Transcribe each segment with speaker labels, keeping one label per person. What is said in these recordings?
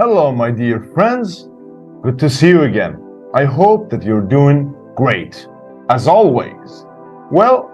Speaker 1: Hello, my dear friends. Good to see you again. I hope that you're doing great, as always. Well,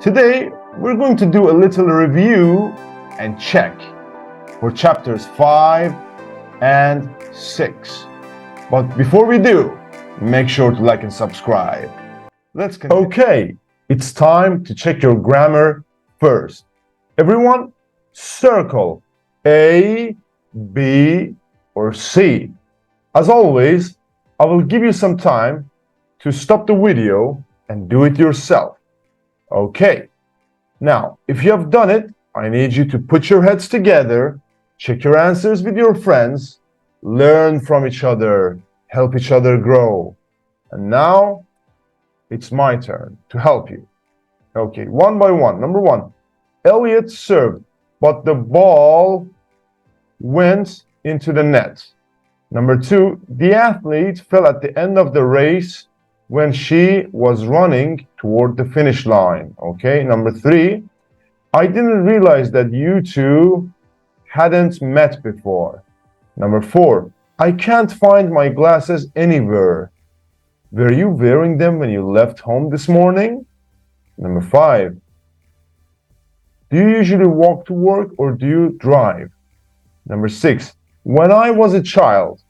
Speaker 1: today we're going to do a little review and check for chapters 5 and 6. But before we do, make sure to like and subscribe. Let's continue. Okay, it's time to check your grammar first. Everyone, circle A, B, or C. As always, I will give you some time to stop the video and do it yourself. Okay. Now, if you have done it, I need you to put your heads together, check your answers with your friends, learn from each other, help each other grow. And now, it's my turn to help you. Okay, one by one. Number one, Elliot served, but the ball went into the net. Number two, the athlete fell at the end of the race when she was running toward the finish line. Okay, number three, I didn't realize that you two hadn't met before. Number four, I can't find my glasses anywhere. Were you wearing them when you left home this morning? Number five, do you usually walk to work or do you drive? Number six, when I was a child,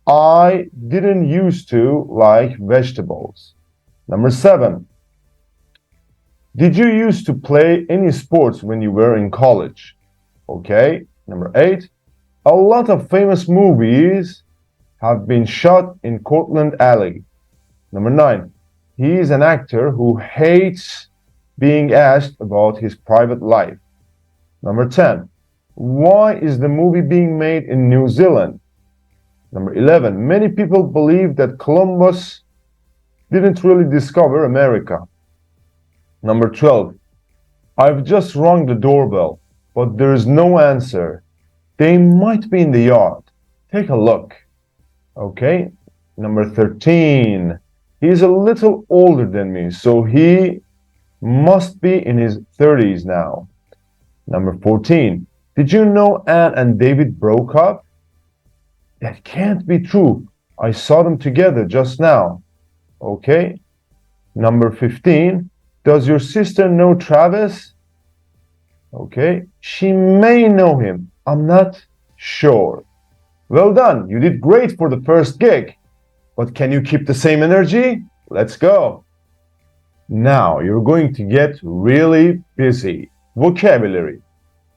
Speaker 1: I didn't used to like vegetables. Number seven, did you used to play any sports when you were in college? Okay. Number eight, a lot of famous movies have been shot in Cortland Alley. Number nine, he is an actor who hates being asked about his private life. Number 10, why is the movie being made in New Zealand? Number 11, many people believe that Columbus didn't really discover America. Number 12, I've just rung the doorbell, but there is no answer. They might be in the yard. Take a look. Okay. Number 13, he's a little older than me, so he must be in his 30s now. Number 14, did you know Anne and David broke up? That can't be true. I saw them together just now. Okay. Number 15, does your sister know Travis? Okay. She may know him. I'm not sure. Well done. You did great for the first gig. But can you keep the same energy? Let's go. Now you're going to get really busy. Vocabulary.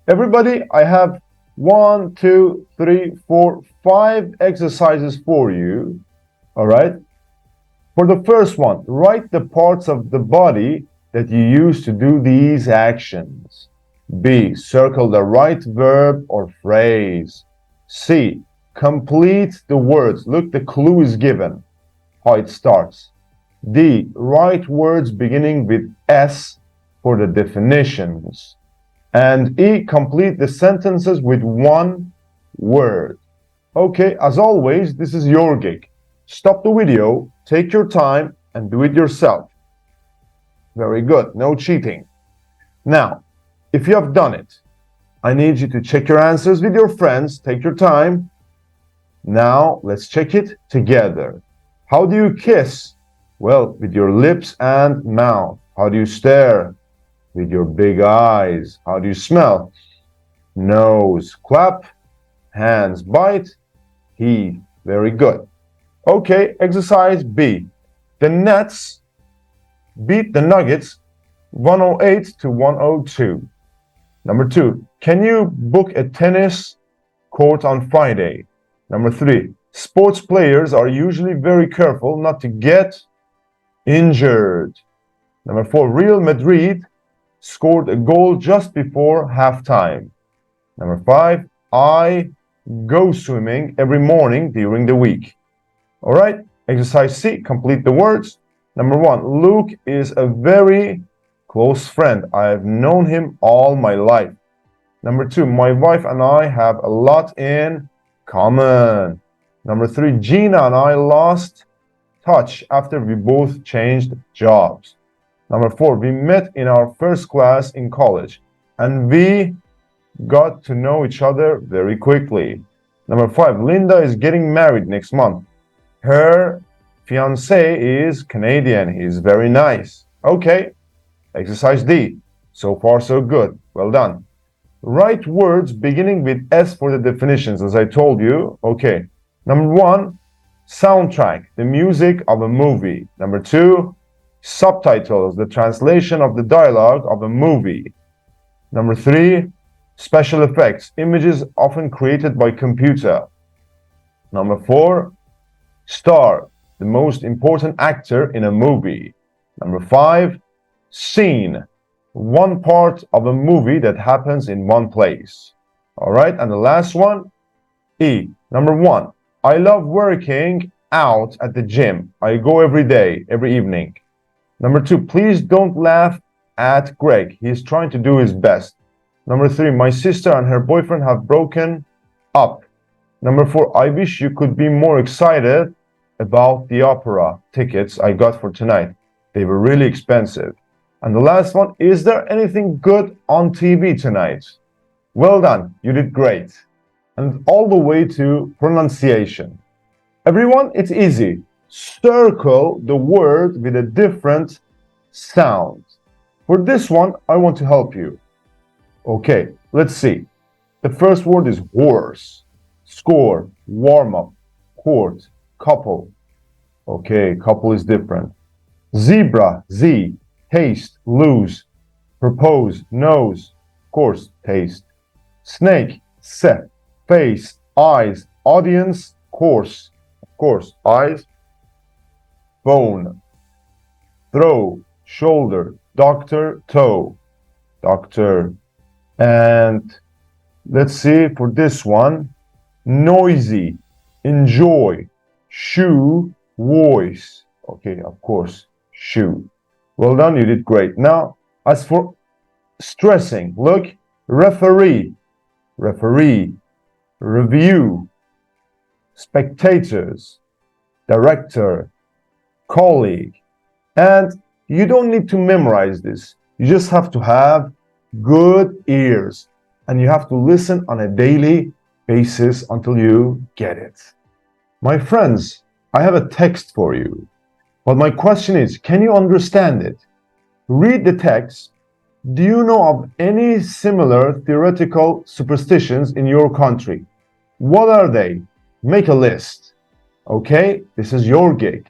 Speaker 1: Everybody, I have 1, 2, 3, 4, 5 exercises for you. All right. For the first one, write the parts of the body that you use to do these actions. B, circle the right verb or phrase. C, complete the words. Look, the clue is given, how it starts. D, write words beginning with S for the definitions. And E, complete the sentences with one word. Okay, as always, this is your gig. Stop the video, take your time, and do it yourself. Very good, no cheating. Now, if you have done it, I need you to check your answers with your friends. Take your time. Now, let's check it together. How do you kiss? Well, with your lips and mouth. How do you stare? With your big eyes. How do you smell? Nose. Clap. Hands. Bite. Heave. Very good. Okay, exercise B. The Nets beat the Nuggets 108 to 102. Number 2, can you book a tennis court on Friday? Number 3, sports players are usually very careful not to get injured. Number 4, Real Madrid scored a goal just before halftime. Number 5, I go swimming every morning during the week. All right, exercise C, complete the words. Number 1, Luke is a very close friend. I've known him all my life. Number 2, my wife and I have a lot in common. Number 3, Gina and I lost touch after we both changed jobs. Number 4, we met in our first class in college and we got to know each other very quickly. Number 5, Linda is getting married next month. Her fiancé is Canadian. He is very nice. Okay. Exercise D. So far, so good. Well done. Write words beginning with S for the definitions, as I told you. Okay. Number 1, soundtrack, the music of a movie. Number 2, subtitles, the translation of the dialogue of a movie. Number 3, special effects, images often created by computer. Number 4, star, the most important actor in a movie. Number 5, scene, one part of a movie that happens in one place. All right, and the last one, E. Number 1, I love working out at the gym. I go every day, every evening. Number 2, please don't laugh at Greg. He's trying to do his best. Number 3, my sister and her boyfriend have broken up. Number 4, I wish you could be more excited about the opera tickets I got for tonight. They were really expensive. And the last one, is there anything good on TV tonight? Well done, you did great. And all the way to pronunciation. Everyone, it's easy. Circle the word with a different sound. For this one, I want to help you. Okay, let's see. The first word is horse, score, warm-up, court, couple. Okay, couple is different. Zebra, Z, taste, lose, propose, nose, course, taste. Snake, se, face, eyes, audience, course, of course, eyes. Bone, throw, shoulder, doctor, toe, doctor. And let's see for this one, noisy, enjoy, shoe, voice. Okay, of course, shoe. Well done, you did great. Now, as for stressing, look, referee, referee, review, spectators, director, colleague. And you don't need to memorize this. You just have to have good ears. And you have to listen on a daily basis until you get it. My friends, I have a text for you. But my question is, can you understand it? Read the text. Do you know of any similar theoretical superstitions in your country? What are they? Make a list. Okay, this is your gig.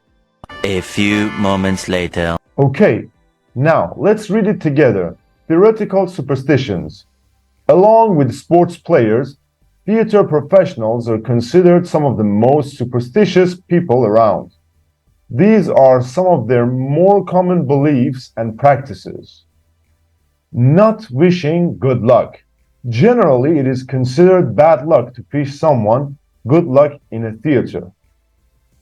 Speaker 2: A few moments later.
Speaker 1: Okay, now let's read it together. Theoretical superstitions. Along with sports players, theater professionals are considered some of the most superstitious people around. These are some of their more common beliefs and practices. Not wishing good luck. Generally, it is considered bad luck to wish someone good luck in a theater.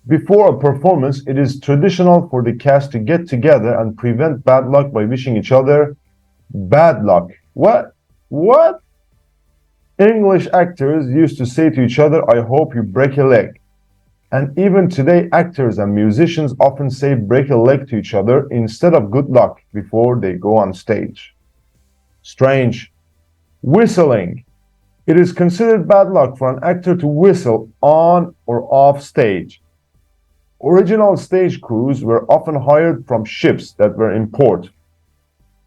Speaker 1: Before a performance, it is traditional for the cast to get together and prevent bad luck by wishing each other bad luck. What? What? English actors used to say to each other, I hope you break a leg. And even today, actors and musicians often say break a leg to each other instead of good luck before they go on stage. Strange. Whistling. It is considered bad luck for an actor to whistle on or off stage. Original stage crews were often hired from ships that were in port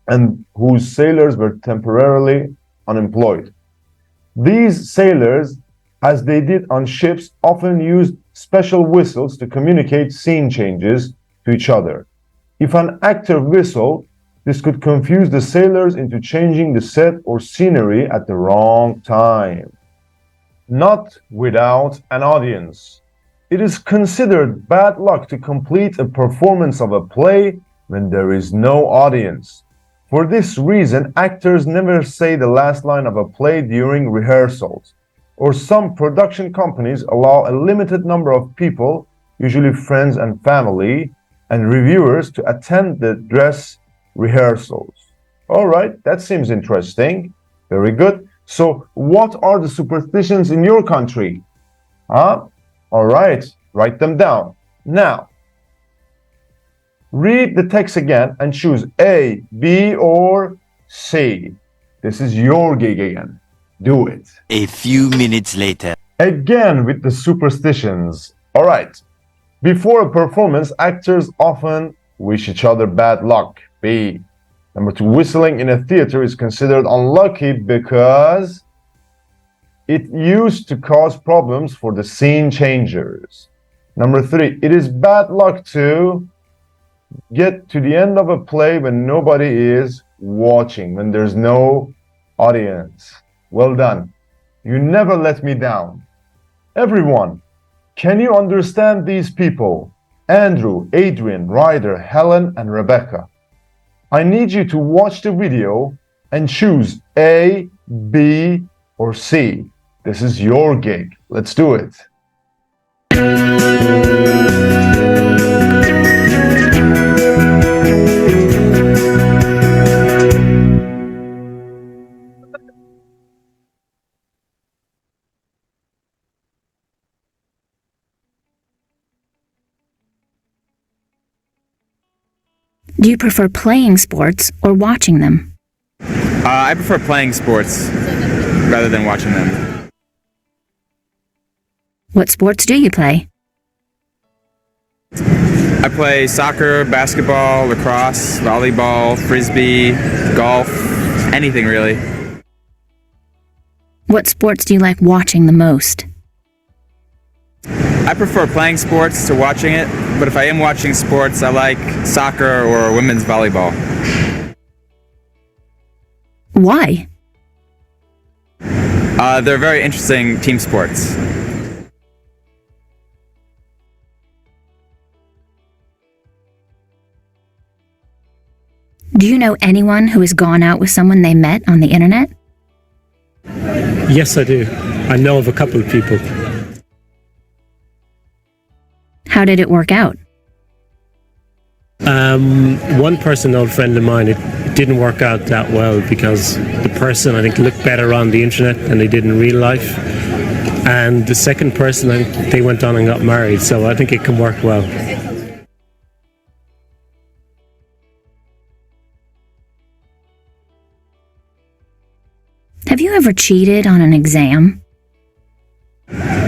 Speaker 1: and whose sailors were temporarily unemployed. These sailors, as they did on ships, often used special whistles to communicate scene changes to each other. If an actor whistled, this could confuse the sailors into changing the set or scenery at the wrong time. Not without an audience. It is considered bad luck to complete a performance of a play when there is no audience. For this reason, actors never say the last line of a play during rehearsals, or some production companies allow a limited number of people, usually friends and family, and reviewers to attend the dress rehearsals. All right, that seems interesting. Very good. So, what are the superstitions in your country? Huh? All right, write them down. Now, read the text again and choose A, B, or C. This is your gig again. Do it.
Speaker 2: A few minutes later.
Speaker 1: Again with the superstitions. All right. Before a performance, actors often wish each other bad luck. B. Number 2, whistling in a theater is considered unlucky because it used to cause problems for the scene changers. Number 3, it is bad luck to get to the end of a play when nobody is watching, when there's no audience. Well done. You never let me down. Everyone, can you understand these people? Andrew, Adrian, Ryder, Helen, and Rebecca. I need you to watch the video and choose A, B, or C. This is your gig. Let's do it.
Speaker 3: Do you prefer playing sports or watching them?
Speaker 4: I prefer playing sports rather than watching them.
Speaker 3: What sports do you play?
Speaker 4: I play soccer, basketball, lacrosse, volleyball, frisbee, golf, anything really.
Speaker 3: What sports do you like watching the most?
Speaker 4: I prefer playing sports to watching it, but if I am watching sports, I like soccer or women's volleyball.
Speaker 3: Why?
Speaker 4: They're very interesting team sports.
Speaker 3: Do you know anyone who has gone out with someone they met on the internet?
Speaker 5: Yes, I do. I know of a couple of people.
Speaker 3: How did it work out?
Speaker 5: One person, an old friend of mine, it didn't work out that well because the person, I think, looked better on the internet than they did in real life. And the second person, I think they went on and got married, so I think it can work well.
Speaker 3: Have you ever cheated on an exam?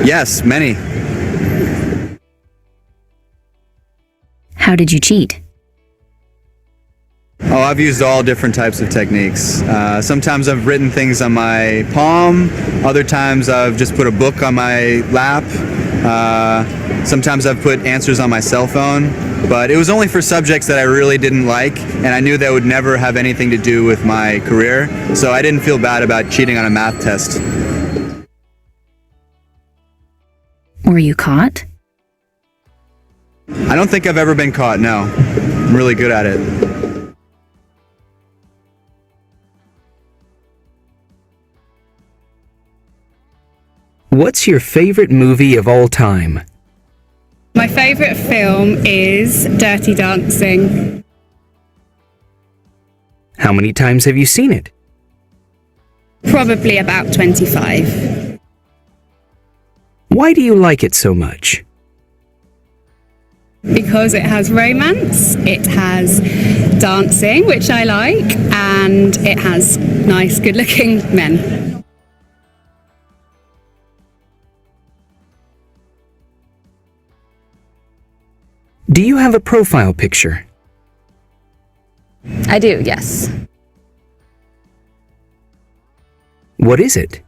Speaker 4: Yes, many.
Speaker 3: How did you cheat?
Speaker 4: Oh, I've used all different types of techniques. Sometimes I've written things on my palm. Other times I've just put a book on my lap. Sometimes I've put answers on my cell phone. But it was only for subjects that I really didn't like, and I knew that would never have anything to do with my career. So I didn't feel bad about cheating on a math test.
Speaker 3: Were you caught?
Speaker 4: I don't think I've ever been caught, no. I'm really good at it.
Speaker 6: What's your favorite movie of all time?
Speaker 7: My favourite film is Dirty Dancing.
Speaker 6: How many times have you seen it?
Speaker 7: Probably about 25.
Speaker 6: Why do you like it so much?
Speaker 7: Because it has romance, it has dancing, which I like, and it has nice, good-looking men.
Speaker 6: Do you have a profile picture?
Speaker 7: I do, yes.
Speaker 6: What is it?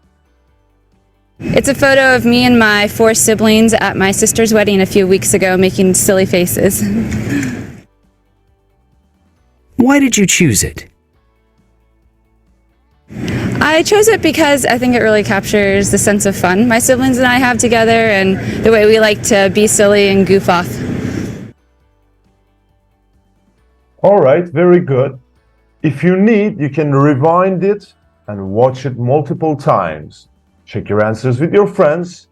Speaker 7: It's a photo of me and my 4 siblings at my sister's wedding a few weeks ago making silly faces.
Speaker 6: Why did you choose it?
Speaker 7: I chose it because I think it really captures the sense of fun my siblings and I have together and the way we like to be silly and goof off.
Speaker 1: All right, very good. If you need, you can rewind it and watch it multiple times. Check your answers with your friends.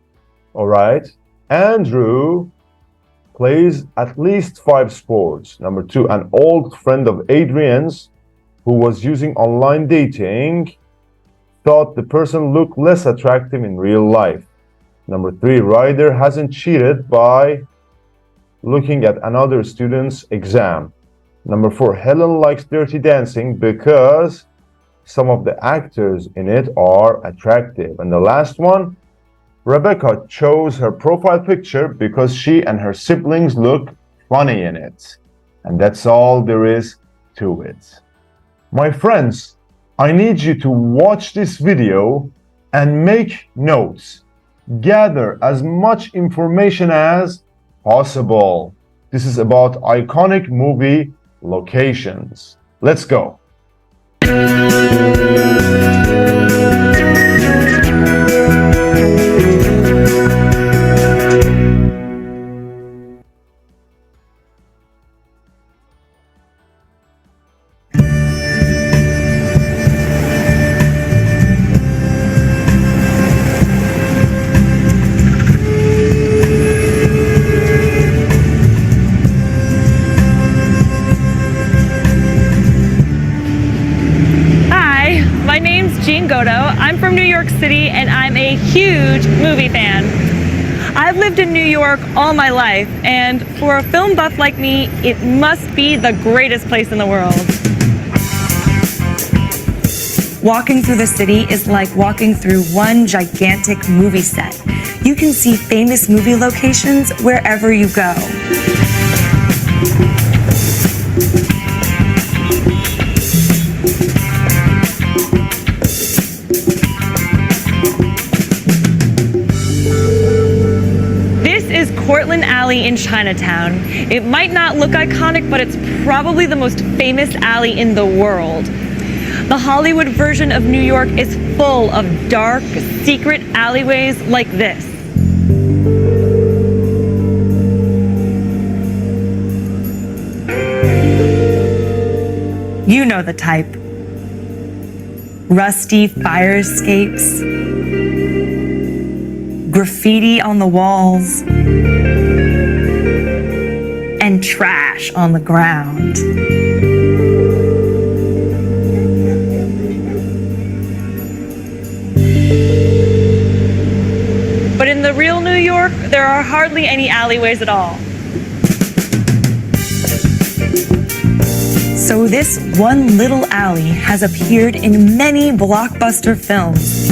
Speaker 1: All right. Andrew plays at least 5 sports. Number 2, an old friend of Adrian's who was using online dating thought the person looked less attractive in real life. Number 3, Ryder hasn't cheated by looking at another student's exam. Number 4, Helen likes Dirty Dancing because some of the actors in it are attractive. And the last one, Rebecca chose her profile picture because she and her siblings look funny in it. And that's all there is to it. My friends, I need you to watch this video and make notes. Gather as much information as possible. This is about iconic movie locations. Let's go.
Speaker 8: I'm from New York City and I'm a huge movie fan. I've lived in New York all my life, and for a film buff like me, it must be the greatest place in the world.
Speaker 9: Walking through the city is like walking through one gigantic movie set. You can see famous movie locations wherever you go.
Speaker 8: Cortlandt Alley in Chinatown. It might not look iconic, but it's probably the most famous alley in the world. The Hollywood version of New York is full of dark, secret alleyways like this.
Speaker 9: You know the type. Rusty fire escapes, graffiti on the walls, and trash on the ground.
Speaker 8: But in the real New York, there are hardly any alleyways at all.
Speaker 9: So this one little alley has appeared in many blockbuster films,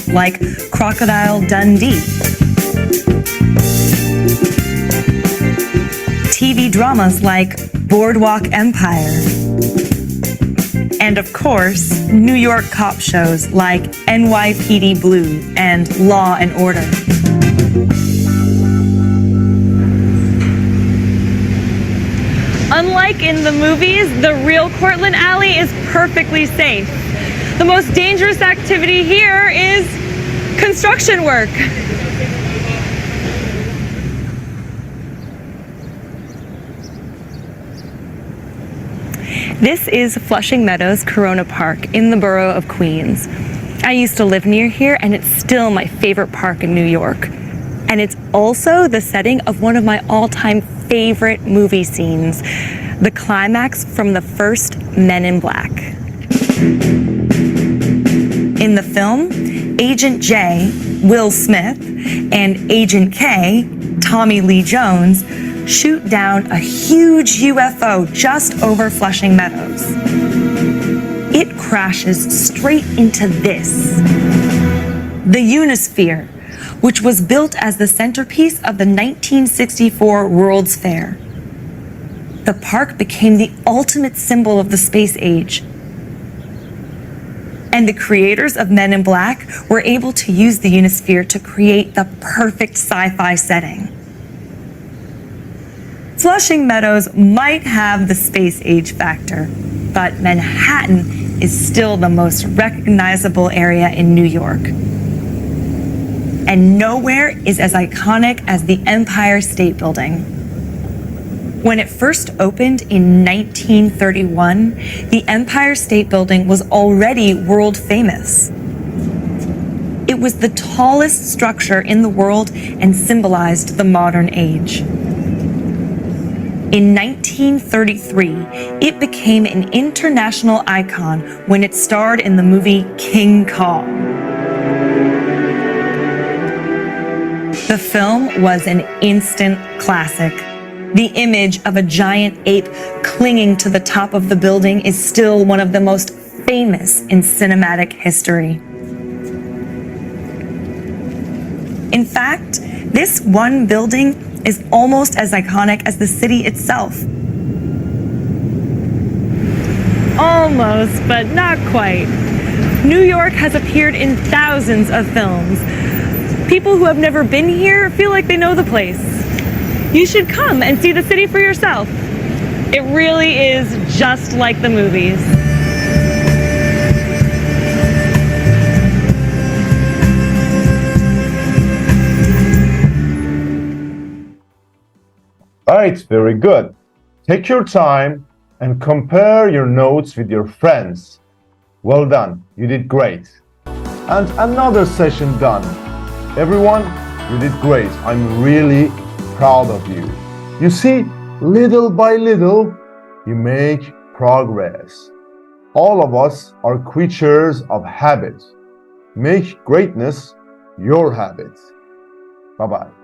Speaker 9: like Crocodile Dundee, TV dramas like Boardwalk Empire, and of course, New York cop shows like NYPD Blue and Law and Order.
Speaker 8: Unlike in the movies, the real Cortlandt Alley is perfectly safe. The most dangerous activity here is construction work. This is Flushing Meadows Corona Park in the borough of Queens. I used to live near here, and it's still my favorite park in New York. And it's also the setting of one of my all-time favorite movie scenes, the climax from the first Men in Black.
Speaker 9: In the film, Agent J, Will Smith, and Agent K, Tommy Lee Jones, shoot down a huge UFO just over Flushing Meadows. It crashes straight into this, the Unisphere, which was built as the centerpiece of the 1964 World's Fair. The park became the ultimate symbol of the space age. And the creators of Men in Black were able to use the Unisphere to create the perfect sci-fi setting. Flushing Meadows might have the space age factor, but Manhattan is still the most recognizable area in New York. And nowhere is as iconic as the Empire State Building. When it first opened in 1931, the Empire State Building was already world famous. It was the tallest structure in the world and symbolized the modern age. In 1933, it became an international icon when it starred in the movie King Kong. The film was an instant classic. The image of a giant ape clinging to the top of the building is still one of the most famous in cinematic history. In fact, this one building is almost as iconic as the city itself.
Speaker 8: Almost, but not quite. New York has appeared in thousands of films. People who have never been here feel like they know the place. You should come and see the city for yourself. It really is just like the movies.
Speaker 1: Right, very good. Take your time and compare your notes with your friends. Well done, you did great. And another session done. Everyone, you did great. I'm really proud of you. You see, little by little, you make progress. All of us are creatures of habit. Make greatness your habit. Bye-bye.